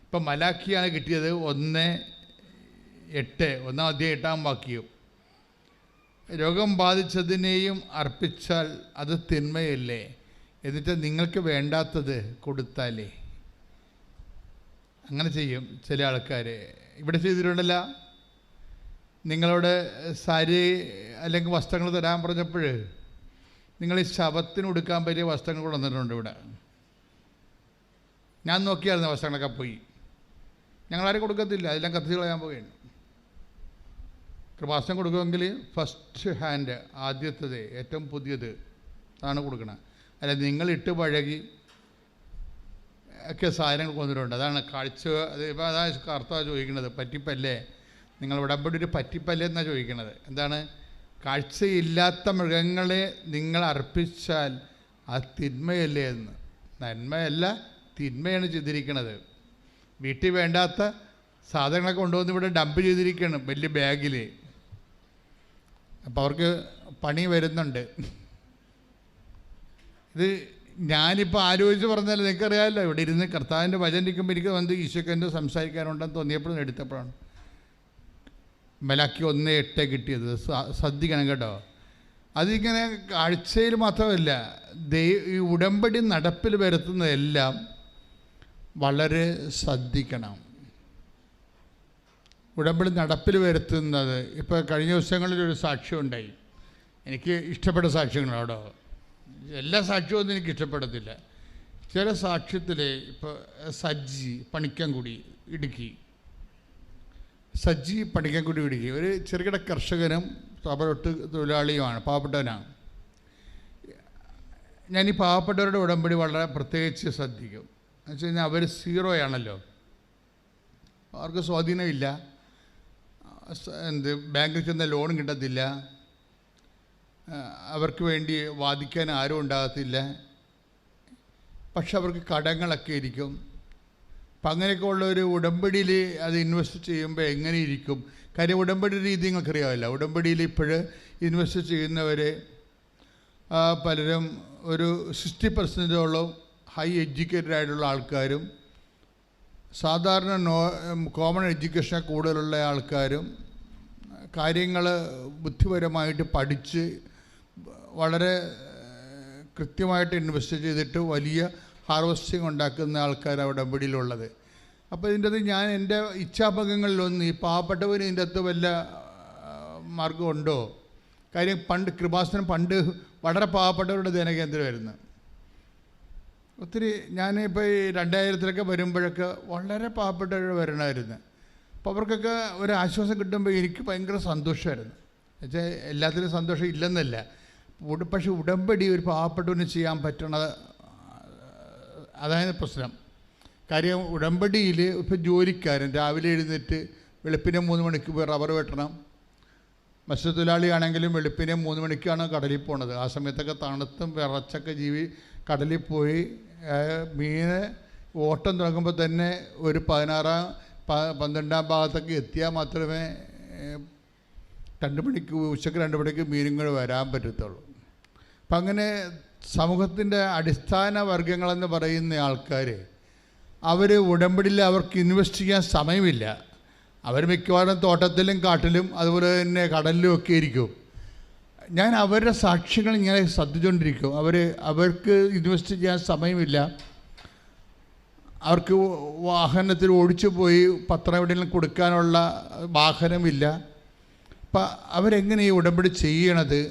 S3: ഇപ്പം മലാക്കിയാണ് കിട്ടിയത് 1:8, 1-8 വാക്യം. രോഗം ബാധിച്ചതിനെയും അർപ്പിച്ചാൽ അത് തിന്മയല്ലേ? എന്നിട്ട് നിങ്ങൾക്ക് വേണ്ടാത്തത് കൊടുത്താലേ. അങ്ങനെ ചെയ്യും ചില ആൾക്കാർ. ഇവിടെ ചെയ്തിട്ടുണ്ടല്ല, നിങ്ങളോട് സാരി അല്ലെങ്കിൽ വസ്ത്രങ്ങൾ തരാൻ പറഞ്ഞപ്പോൾ നിങ്ങൾ ഈ ശവത്തിന് ഉടുക്കാൻ പറ്റിയ വസ്ത്രങ്ങൾ കൊണ്ടുവന്നിട്ടുണ്ട് ഇവിടെ. ഞാൻ നോക്കിയായിരുന്നു, വസ്ത്രങ്ങളൊക്കെ പോയി. ഞങ്ങളാരും കൊടുക്കത്തില്ല, അതെല്ലാം കത്തിച്ച് കളയാൻ പോവുകയാണ്. കൃപാസനം കൊടുക്കുമെങ്കിൽ ഫസ്റ്റ് ഹാൻഡ്, ആദ്യത്തേത്, ഏറ്റവും പുതിയത് ആണ് കൊടുക്കണം. അല്ല നിങ്ങളിട്ട് പഴകി ഒക്കെ സാധനങ്ങൾ കൊണ്ടിട്ടുണ്ട്. അതാണ് കാഴ്ച. അത് ഇപ്പോൾ അതാണ് കർത്താവ് ചോദിക്കുന്നത്, പറ്റിപ്പല്ലേ? നിങ്ങൾ ഉടമ്പടി ഒരു പറ്റിപ്പല്ലേ എന്നാണ് ചോദിക്കുന്നത്. എന്താണ്? കാഴ്ചയില്ലാത്ത മൃഗങ്ങളെ നിങ്ങൾ അർപ്പിച്ചാൽ അത് തിന്മയല്ലേ എന്ന്. നന്മയല്ല, തിന്മയാണ് ചെയ്തിരിക്കുന്നത്. വീട്ടിൽ വേണ്ടാത്ത സാധനങ്ങളൊക്കെ കൊണ്ടുവന്ന് ഇവിടെ ഡംപ് ചെയ്തിരിക്കുകയാണ് വലിയ ബാഗിൽ. അപ്പോൾ അവർക്ക് പണി വരുന്നുണ്ട്. ഇത് ഞാനിപ്പോൾ ആലോചിച്ച് പറഞ്ഞാൽ നിങ്ങൾക്കറിയാമല്ലോ, ഇവിടെ ഇരുന്ന് കർത്താവിൻ്റെ വചനം ഇരിക്കുമ്പോൾ എനിക്ക് വന്ന് ഈശോയ്ക്ക് എന്തോ സംസാരിക്കാനുണ്ടെന്ന് തോന്നിയപ്പോഴും എടുത്തപ്പോഴാണ് മലാക്കി 1:8 കിട്ടിയത്. ശ്രദ്ധിക്കണം കേട്ടോ. അതിങ്ങനെ കാഴ്ചയിൽ മാത്രമല്ല, ഈ ഉടമ്പടി നടപ്പിൽ വരുത്തുന്നതെല്ലാം വളരെ ശ്രദ്ധിക്കണം. ഉടമ്പടി നടപ്പിൽ വരുത്തുന്നത്, ഇപ്പോൾ കഴിഞ്ഞ ദിവസങ്ങളിലൊരു സാക്ഷ്യം ഉണ്ടായി. എനിക്ക് ഇഷ്ടപ്പെട്ട സാക്ഷ്യങ്ങളാണോ, എല്ലാ സാക്ഷ്യമൊന്നും എനിക്ക് ഇഷ്ടപ്പെടത്തില്ല. ചില സാക്ഷ്യത്തിൽ ഇപ്പോൾ സജ്ജി പണിക്കൻകുടി ഇടുക്കി, ഒരു ചെറുകിട കർഷകനും റബ്ബറൊട്ട് തൊഴിലാളിയുമാണ്, പാവപ്പെട്ടവനാണ്. ഞാൻ ഈ പാവപ്പെട്ടവരുടെ ഉടമ്പടി വളരെ പ്രത്യേകിച്ച് ശ്രദ്ധിക്കും. എന്ന് വെച്ച് കഴിഞ്ഞാൽ അവർ സീറോയാണല്ലോ, അവർക്ക് സ്വാധീനമില്ല, ബാങ്കിൽ ചെന്ന ലോൺ കിട്ടത്തില്ല, അവർക്ക് വേണ്ടി വാദിക്കാൻ ആരും ഉണ്ടാകത്തില്ല, പക്ഷെ അവർക്ക് കടങ്ങളൊക്കെ ഇരിക്കും. അപ്പം അങ്ങനെയൊക്കെ ഉള്ള ഒരു ഉടമ്പടിയിൽ അത് ഇൻവെസ്റ്റ് ചെയ്യുമ്പോൾ എങ്ങനെ ഇരിക്കും? കാര്യം ഉടമ്പടി രീതി നിങ്ങൾക്കറിയാമല്ലോ. ഉടമ്പടിയിൽ ഇപ്പോഴ് ഇൻവെസ്റ്റ് ചെയ്യുന്നവർ പലരും ഒരു 60% ഹൈ എഡ്യൂക്കേറ്റഡ് ആയിട്ടുള്ള ആൾക്കാരും സാധാരണ കോമൺ എഡ്യൂക്കേഷൻ കൂടുതലുള്ള ആൾക്കാരും കാര്യങ്ങൾ ബുദ്ധിപരമായിട്ട് പഠിച്ച് വളരെ കൃത്യമായിട്ട് ഇൻവെസ്റ്റ് ചെയ്തിട്ട് വലിയ ഹാർവസ്റ്റിംഗ് ഉണ്ടാക്കുന്ന ആൾക്കാരാണ് ഉടമ്പടിയിലുള്ളത്. അപ്പോൾ ഇതിൻ്റെ അത് ഞാൻ എൻ്റെ ഇച്ഛാഭംഗങ്ങളിലൊന്ന് ഈ പാവപ്പെട്ടവന് ഇതിൻ്റെ അകത്ത് വല്ല മാർഗമുണ്ടോ? കാര്യം കൃപാസനം പണ്ട് വളരെ പാവപ്പെട്ടവരുടെ ധ്യാനകേന്ദ്രമായിരുന്നു. ഒത്തിരി ഞാനിപ്പോൾ ഈ 2000-ലൊക്കെ വരുമ്പോഴൊക്കെ വളരെ പാവപ്പെട്ടവർ വരണമായിരുന്നു. അപ്പോൾ അവർക്കൊക്കെ ഒരു ആശ്വാസം കിട്ടുമ്പോൾ എനിക്ക് ഭയങ്കര സന്തോഷമായിരുന്നു. എന്നുവെച്ചാൽ എല്ലാത്തിനും സന്തോഷം ഇല്ലെന്നല്ല, പക്ഷേ ഉടമ്പടി ഒരു പാവപ്പെട്ടവന് ചെയ്യാൻ പറ്റണത് അതായത് പ്രശ്നം. കാര്യം ഉടമ്പടിയിൽ ഇപ്പോൾ ജോലിക്കാരൻ രാവിലെ എഴുന്നേറ്റ് വെളുപ്പിനെ 3 മണിക്ക് പോയി റബ്ബർ വെട്ടണം. മത്സ്യത്തൊഴിലാളിയാണെങ്കിലും വെളുപ്പിനെ 3 മണിക്കാണ് കടലിൽ പോണത്. ആ സമയത്തൊക്കെ തണുത്തും വിറച്ചൊക്കെ കടലിൽ പോയി മീന് ഓട്ടം തുടങ്ങുമ്പോൾ തന്നെ ഒരു 16-12 ഭാഗത്തൊക്കെ എത്തിയാൽ മാത്രമേ 2 മണിക്ക് ഉച്ചയ്ക്ക് 2 മണിക്ക് മീനുകൾ വരാൻ പറ്റത്തുള്ളൂ. അപ്പം അങ്ങനെ സമൂഹത്തിൻ്റെ അടിസ്ഥാന വർഗങ്ങളെന്ന് പറയുന്ന ആൾക്കാർ അവർ ഉടമ്പടിയിൽ അവർക്ക് ഇൻവെസ്റ്റ് ചെയ്യാൻ സമയമില്ല. അവർ മിക്കവാറും തോട്ടത്തിലും കാട്ടിലും അതുപോലെ തന്നെ കടലിലും ഒക്കെ ഇരിക്കും. ഞാൻ അവരുടെ സാക്ഷ്യങ്ങൾ ഇങ്ങനെ ശ്രദ്ധിച്ചുകൊണ്ടിരിക്കും. അവർക്ക് ഇൻവെസ്റ്റ് ചെയ്യാൻ സമയമില്ല, അവർക്ക് വാഹനത്തിൽ ഓടിച്ചു പോയി പത്രം എവിടെയെങ്കിലും കൊടുക്കാനുള്ള വാഹനമില്ല. അപ്പം അവരെങ്ങനെ ഈ ഉടമ്പടി ചെയ്യണത്?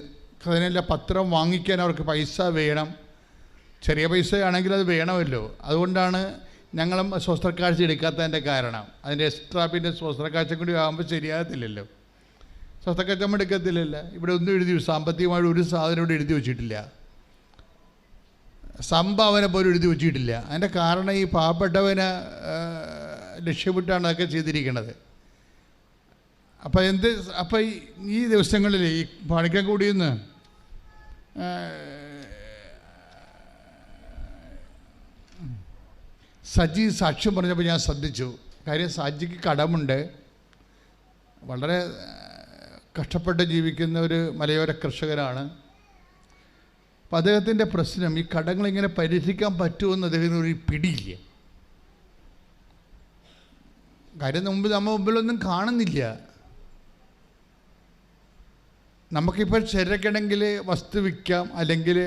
S3: അതിനല്ല, പത്രം വാങ്ങിക്കാൻ അവർക്ക് പൈസ വേണം. ചെറിയ പൈസയാണെങ്കിൽ അത് വേണമല്ലോ. അതുകൊണ്ടാണ് ഞങ്ങളും സ്വസ്ത്രക്കാഴ്ച എടുക്കാത്തതിൻ്റെ കാരണം. അതിൻ്റെ എക്സ്ട്രാ പിന്നെ സ്വസ്ത്രക്കാഴ്ച കൂടി ആകുമ്പോൾ ശരിയാകത്തില്ലല്ലോ. സ്വസ്ത്രക്കാഴ്ച നമ്മൾ എടുക്കത്തില്ലല്ലോ. ഇവിടെ ഒന്നും സാമ്പത്തികമായിട്ട് ഒരു സാധനം ഇവിടെ എഴുതി വെച്ചിട്ടില്ല, സംഭാവന പോലും എഴുതി വെച്ചിട്ടില്ല. അതിൻ്റെ കാരണം ഈ പാവപ്പെട്ടവന് ലക്ഷ്യമിട്ടാണ് അതൊക്കെ ചെയ്തിരിക്കുന്നത്. അപ്പം ഈ ദിവസങ്ങളിൽ ഈ പണിക്കൻകുടിയിൽ നിന്ന് സജി സാക്ഷ്യം പറഞ്ഞപ്പോൾ ഞാൻ ശ്രദ്ധിച്ചു. കാര്യം സജിക്ക് കടമുണ്ട്, വളരെ കഷ്ടപ്പെട്ട് ജീവിക്കുന്ന ഒരു മലയോര കർഷകനാണ്. അപ്പം അദ്ദേഹത്തിൻ്റെ പ്രശ്നം ഈ കടങ്ങളിങ്ങനെ പരിഹരിക്കാൻ പറ്റുമെന്ന് അദ്ദേഹത്തിന് ഒരു പിടിയില്ല. കാര്യം നമ്മുടെ മുമ്പിലൊന്നും കാണുന്നില്ല. നമുക്കിപ്പോൾ ശരിക്കണമെങ്കിൽ വസ്തു വിൽക്കാം, അല്ലെങ്കിൽ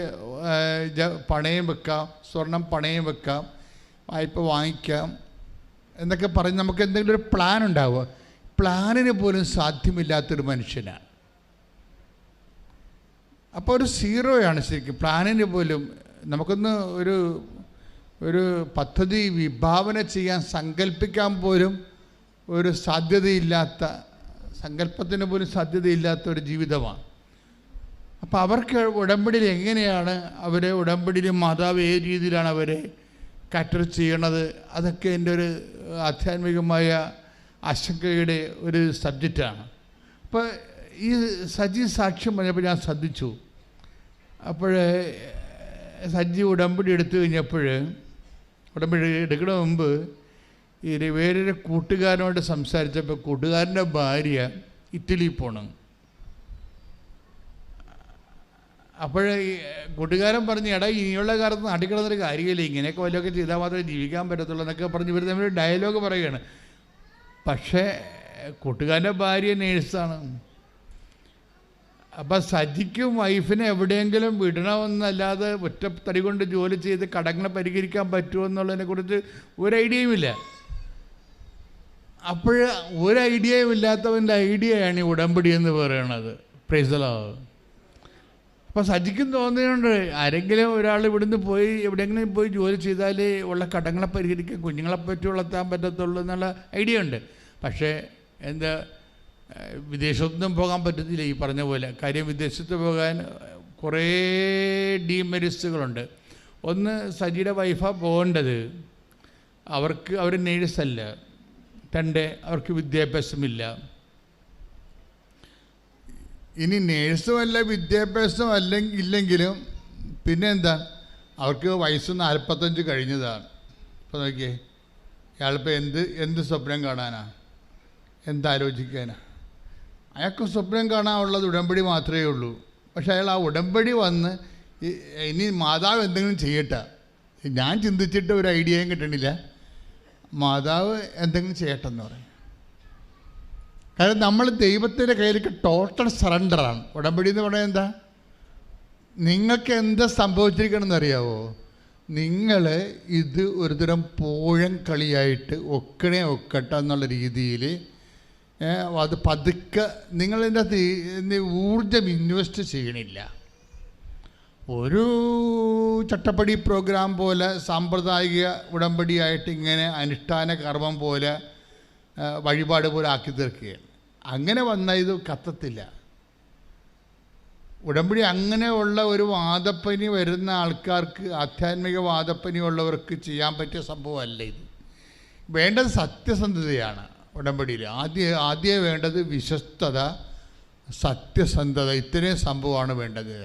S3: പണയം വെക്കാം, സ്വർണം പണയം വെക്കാം, വായ്പ വാങ്ങിക്കാം എന്നൊക്കെ പറഞ്ഞ് നമുക്ക് എന്തെങ്കിലും ഒരു പ്ലാൻ ഉണ്ടാവുക. പ്ലാനിന് പോലും സാധ്യമില്ലാത്തൊരു മനുഷ്യനാണ്. അപ്പോൾ ഒരു സീറോയാണ് ശരിക്കും. പ്ലാനിന് പോലും നമുക്കൊന്ന് ഒരു പദ്ധതി വിഭാവന ചെയ്യാൻ സങ്കല്പിക്കാൻ പോലും ഒരു സാധ്യതയില്ലാത്ത, സങ്കല്പത്തിന് പോലും സാധ്യതയില്ലാത്ത ഒരു ജീവിതമാണ്. അപ്പോൾ അവർക്ക് ഉടമ്പടിയിൽ എങ്ങനെയാണ് ഉടമ്പടിയിൽ മാതാവ് ഏത് രീതിയിലാണ് അവരെ കാറ്റർ ചെയ്യണത്, അതൊക്കെ എൻ്റെ ഒരു ആധ്യാത്മികമായ ആശങ്കയുടെ ഒരു സബ്ജക്റ്റാണ്. അപ്പോൾ ഈ സജി സാക്ഷ്യം പറഞ്ഞപ്പോൾ ഞാൻ ശ്രദ്ധിച്ചു. അപ്പോൾ സജി ഉടമ്പടി എടുത്തു കഴിഞ്ഞപ്പോൾ, ഉടമ്പടി എടുക്കണ മുമ്പ് വേറൊരു കൂട്ടുകാരനോട് സംസാരിച്ചപ്പോൾ കൂട്ടുകാരൻ്റെ ഭാര്യ ഇറ്റലിയിൽ പോകണം. അപ്പോഴേ കൂട്ടുകാരൻ പറഞ്ഞു, എടാ ഇനിയുള്ള കാലത്ത് നാട്ടിൽ കിടന്നൊരു കാര്യമില്ല, ഇങ്ങനെയൊക്കെ വല്ലതൊക്കെ ചെയ്താൽ മാത്രമേ ജീവിക്കാൻ പറ്റത്തുള്ളൂ എന്നൊക്കെ പറഞ്ഞ് ഇവർ തമ്മിൽ ഡയലോഗ് പറയുകയാണ്. പക്ഷേ കൂട്ടുകാരൻ്റെ ഭാര്യ നേഴ്സാണ്. അപ്പം സജിക്കും വൈഫിനെ എവിടെയെങ്കിലും വിടണമെന്നല്ലാതെ ഒറ്റത്തടി കൊണ്ട് ജോലി ചെയ്ത് കടങ്ങളെ പരിഹരിക്കാൻ പറ്റുമോ എന്നുള്ളതിനെക്കുറിച്ച് ഒരു ഐഡിയയുമില്ല. അപ്പോൾ ഒരു ഐഡിയയും ഇല്ലാത്തവൻ്റെ ഐഡിയയാണ് ഈ ഉടമ്പടി എന്ന് പറയുന്നത്. Praise the Lord. അപ്പോൾ സജിക്കും തോന്നിയുണ്ട്, ആരെങ്കിലും ഒരാൾ ഇവിടുന്ന് പോയി എവിടെയെങ്കിലും പോയി ജോലി ചെയ്താൽ ഉള്ള കടങ്ങളെ പരിഹരിക്കാൻ, കുഞ്ഞുങ്ങളെ പറ്റി വളർത്താൻ പറ്റത്തുള്ളൂ എന്നുള്ള ഐഡിയ ഉണ്ട്. പക്ഷേ എന്താ, വിദേശത്തൊന്നും പോകാൻ പറ്റത്തില്ല ഈ പറഞ്ഞ പോലെ. കാര്യം വിദേശത്ത് പോകാൻ കുറേ ഡീമെരിറ്റ്സുകളുണ്ട്. ഒന്ന്, സജിയുടെ വൈഫാണ് പോകേണ്ടത്, അവർ നേഴ്സല്ല. രണ്ട്, അവർക്ക് വിദ്യാഭ്യാസമില്ല. ഇനി നേഴ്സുമല്ല വിദ്യാഭ്യാസം ഇല്ലെങ്കിലും പിന്നെ എന്താ, അവർക്ക് വയസ്സ് 45 കഴിഞ്ഞതാണ്. ഇപ്പോൾ നോക്കിയേ, ഇയാളിപ്പോൾ എന്ത് സ്വപ്നം കാണാനാ, എന്താലോചിക്കാനാ? അയാൾക്ക് സ്വപ്നം കാണാനുള്ളത് ഉടമ്പടി മാത്രമേ ഉള്ളൂ. പക്ഷെ അയാൾ ആ ഉടമ്പടി വന്ന് ഇനി മാതാവ് എന്തെങ്കിലും ചെയ്യട്ടെ, ഞാൻ ചിന്തിച്ചിട്ട് ഒരു ഐഡിയയും കിട്ടണില്ല, മാതാവ് എന്തെങ്കിലും ചെയ്യട്ടെന്ന് പറയും. കാരണം നമ്മൾ ദൈവത്തിൻ്റെ കയ്യിലേക്ക് ടോട്ടൽ സറണ്ടറാണ്. ഉടമ്പടി എന്ന് പറയുന്നത് എന്താ? നിങ്ങൾക്ക് എന്താ സംഭവിച്ചിരിക്കണമെന്ന് അറിയാവോ? നിങ്ങൾ ഇത് ഒരുതരം പോഴം കളിയായിട്ട് ഒക്കട്ടെ എന്നുള്ള രീതിയിൽ അത് പതുക്കെ നിങ്ങളതിൻ്റെ അകത്ത് ഊർജം ഇൻവെസ്റ്റ് ചെയ്യണില്ല. ഒരു ചട്ടപ്പടി പ്രോഗ്രാം പോലെ സാമ്പ്രദായിക ഉടമ്പടിയായിട്ട് ഇങ്ങനെ അനുഷ്ഠാന കർമ്മം പോലെ വഴിപാട് പോലെ ആക്കി തീർക്കുകയാണ്. അങ്ങനെ വന്നാൽ ഇത് കത്തത്തില്ല. ഉടമ്പടി അങ്ങനെയുള്ള ഒരു വാദപ്പനി വരുന്ന ആൾക്കാർക്ക്, ആധ്യാത്മിക വാദപ്പനി ഉള്ളവർക്ക് ചെയ്യാൻ പറ്റിയ സംഭവമല്ല ഇത്. വേണ്ടത് സത്യസന്ധതയാണ്. ഉടമ്പടിയിൽ ആദ്യം വേണ്ടത് വിശ്വസ്തത, സത്യസന്ധത. ഇത്രയും സംഭവമാണ് വേണ്ടത്.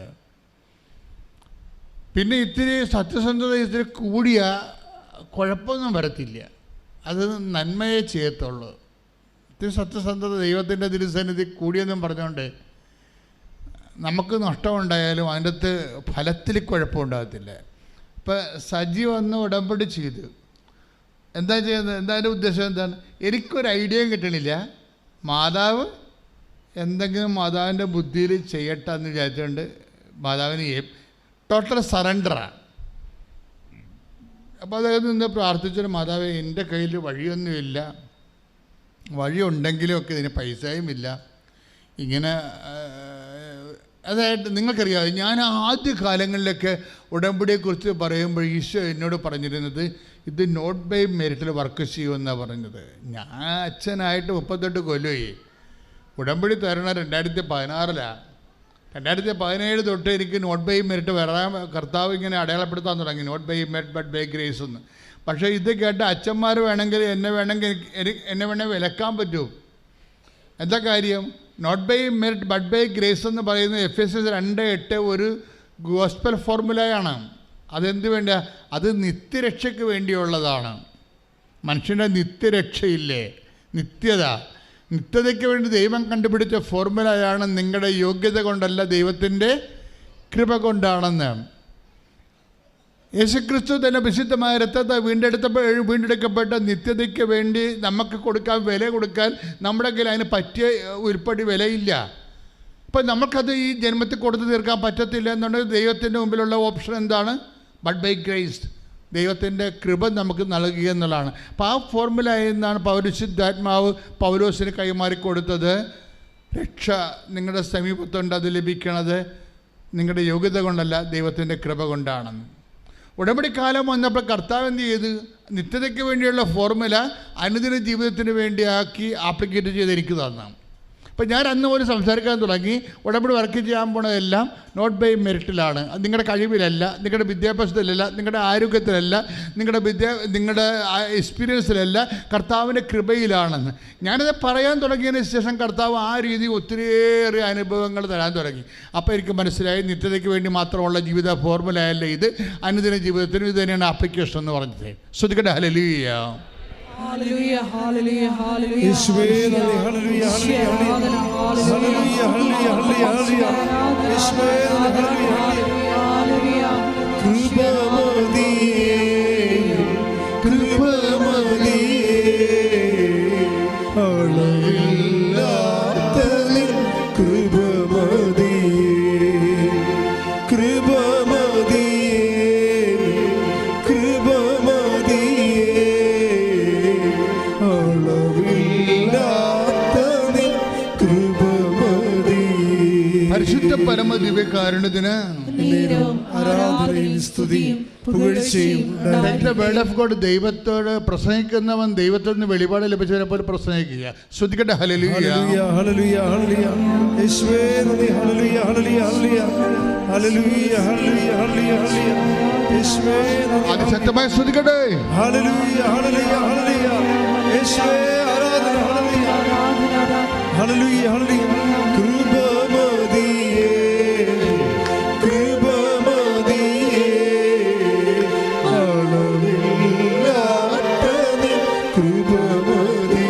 S3: പിന്നെ ഇത്തിരി സത്യസന്ധത ഇത്തിരി കൂടിയ കുഴപ്പമൊന്നും വരത്തില്ല, അത് നന്മയെ ചെയ്യത്തുള്ളൂ. ഇത്തിരി സത്യസന്ധത ദൈവത്തിൻ്റെ തിരുസന്നിധി കൂടിയെന്നും പറഞ്ഞുകൊണ്ട് നമുക്ക് നഷ്ടമുണ്ടായാലും അതിൻ്റെ അകത്ത് ഫലത്തിൽ കുഴപ്പമുണ്ടാകത്തില്ല. ഇപ്പം സജി വന്ന് ഉടമ്പടി ചെയ്തു, എന്താ ചെയ്യുന്നത്? എന്താ അതിൻ്റെ ഉദ്ദേശം എന്താണ്? എനിക്കൊരു ഐഡിയയും കിട്ടണില്ല, മാതാവ് എന്തെങ്കിലും മാതാവിൻ്റെ ബുദ്ധിയിൽ ചെയ്യട്ടെ എന്ന് വിചാരിച്ചുകൊണ്ട് മാതാവിന് ടോട്ടൽ സറണ്ടറാണ്. അപ്പോൾ അതായത് നിന്ന് പ്രാർത്ഥിച്ചൊരു, മാതാവേ എൻ്റെ കയ്യിൽ വഴിയൊന്നുമില്ല, വഴിയുണ്ടെങ്കിലും ഒക്കെ ഇതിന് പൈസയും ഇല്ല, ഇങ്ങനെ. അതായത് നിങ്ങൾക്കറിയാം, ഞാൻ ആദ്യ കാലങ്ങളിലൊക്കെ ഉടമ്പടിയെക്കുറിച്ച് പറയുമ്പോൾ ഈശോ എന്നോട് പറഞ്ഞിരുന്നത് ഇത് നോട്ട് ബൈ മെറിറ്റിൽ വർക്ക് ചെയ്യുമെന്നാണ് പറഞ്ഞത്. ഞാൻ അച്ഛനായിട്ട് 38 കൊല്ലമായി. ഉടമ്പടി തരണ 2016 2017 തൊട്ട് എനിക്ക് നോട്ട് ബൈ മെറിറ്റ് വരാൻ കർത്താവ് ഇങ്ങനെ അടയാളപ്പെടുത്താൻ തുടങ്ങി, not by merit but by grace എന്ന്. പക്ഷേ ഇത് കേട്ട് അച്ഛന്മാർ വേണമെങ്കിൽ എന്നെ വേണമെങ്കിൽ വിലക്കാൻ പറ്റും. എന്താ കാര്യം? Not by merit but by grace എന്ന് പറയുന്നത് Ephesians 2:8 ഒരു ഗോസ്പൽ ഫോർമുലയാണ്. അതെന്ത് വേണ്ട? അത് നിത്യരക്ഷയ്ക്ക് വേണ്ടിയുള്ളതാണ്. മനുഷ്യൻ്റെ നിത്യരക്ഷയില്ലേ, നിത്യതയ്ക്ക് വേണ്ടി ദൈവം കണ്ടുപിടിച്ച ഫോർമുലയാണ്. നിങ്ങളുടെ യോഗ്യത കൊണ്ടല്ല, ദൈവത്തിൻ്റെ കൃപ കൊണ്ടാണെന്ന്. യേശുക്രിസ്തു തന്നെ വിശുദ്ധമായ രക്തത്തെ വീണ്ടെടുക്കപ്പെട്ട നിത്യതയ്ക്ക് വേണ്ടി നമുക്ക് വില കൊടുക്കാൻ നമ്മുടെ കയ്യിൽ അതിന് പറ്റിയ ഉരുപ്പടി വിലയില്ല. അപ്പം നമുക്കത് ഈ ജന്മത്തിൽ കൊടുത്തു തീർക്കാൻ പറ്റത്തില്ല എന്നുണ്ടെങ്കിൽ ദൈവത്തിൻ്റെ മുമ്പിലുള്ള ഓപ്ഷൻ എന്താണ്? ബട്ട് ബൈ ഗ്രേസ്, ദൈവത്തിൻ്റെ കൃപ നമുക്ക് നൽകുക എന്നുള്ളതാണ്. അപ്പോൾ ആ ഫോർമുലയിൽ നിന്നാണ് പരിശുദ്ധാത്മാവ് പൗലോസിന് കൈമാറിക്കൊടുത്തത്. രക്ഷ നിങ്ങളുടെ സമീപത്തുണ്ട്, അത് ലഭിക്കണത് നിങ്ങളുടെ യോഗ്യത കൊണ്ടല്ല, ദൈവത്തിൻ്റെ കൃപ കൊണ്ടാണെന്ന്. ഉടമ്പടി കാലം വന്നപ്പോൾ കർത്താവ് എന്ത് ചെയ്ത്? നിത്യതയ്ക്ക് വേണ്ടിയുള്ള ഫോർമുല അനുദിന ജീവിതത്തിന് വേണ്ടിയാക്കി ആപ്ലിക്കേറ്റ് ചെയ്ത് എനിക്ക് തന്നാണ്. അപ്പോൾ ഞാൻ അന്ന് പോലും സംസാരിക്കാൻ തുടങ്ങി. ഉടമ്പടി വർക്ക് ചെയ്യാൻ പോണതെല്ലാം നോട്ട് ബൈ മെറിറ്റിലാണ്. അത് നിങ്ങളുടെ കഴിവിലല്ല, നിങ്ങളുടെ വിദ്യാഭ്യാസത്തിലല്ല, നിങ്ങളുടെ ആരോഗ്യത്തിലല്ല, നിങ്ങളുടെ എക്സ്പീരിയൻസിലല്ല, കർത്താവിൻ്റെ കൃപയിലാണെന്ന്. ഞാനത് പറയാൻ തുടങ്ങിയതിന് ശേഷം കർത്താവ് ആ രീതി ഒത്തിരിയേറെ അനുഭവങ്ങൾ തരാൻ തുടങ്ങി. അപ്പോൾ എനിക്ക് മനസ്സിലായി, നിത്യതയ്ക്ക് വേണ്ടി മാത്രമുള്ള ജീവിത ഫോർമുലയല്ല ഇത്, അനുദിന ജീവിതത്തിനും ഇത് തന്നെയാണ് ആപ്ലിക്കേഷൻ എന്ന് പറഞ്ഞത്. ശ്രദ്ധിക്കട്ടെ. ഹല്ലേലൂയ.
S2: ഹല്ലേലൂയ ഹല്ലേലൂയ ഹല്ലേലൂയ
S4: യേശുവേ നന്ദി. Hallelujah hallelujah hallelujah hallelujah hallelujah hallelujah യേശുവേ നന്ദി. ഹല്ലേലൂയ കൃപമതിയേ കൃപമതിയേ അളവില്ലാത്ത നിൻ കൃപമതിയേ കൃപമതിയേ കൃപമതിയേ അളവില്ലാത്ത നിൻ കൃപമതിയേ.
S3: പരിശുദ്ധ പരമ ദിവ്യകാരുണ്യത്തിന്
S4: ആരാധനയും സ്തുതിയും പുകഴ്ചയും
S3: വേർഡ് ഓഫ് ഗോഡ് ദൈവത്തോട് പ്രസംഗിക്കുന്നവൻ ദൈവത്തിൽ നിന്ന് വെളിപാട് ലഭിച്ചവരെ പോലെ പ്രസംഗിക്കുക. ശ്രദ്ധിക്കട്ടെ. ഹല്ലേലൂയ
S4: ഹല്ലേലൂയ ഹല്ലേലൂയ ഹല്ലേലൂയ യേശുവേ നന്ദി. Hallelujah hallelujah hallelujah hallelujah hallelujah hallelujah hallelujah യേശുവേ നന്ദി.
S3: അതിശക്തമായി ശ്രദ്ധിക്കട്ടെ.
S4: ഹല്ലേലൂയ ഹല്ലേലൂയ ഹല്ലേലൂയ യേശുവേ ആരാധന. ഹല്ലേലൂയ ഹല്ലേലൂയ ഹല്ലേലൂയ കൃപമതിയേ കൃപമതിയേ അളവില്ലാത്ത നിൻ കൃപമതിയേ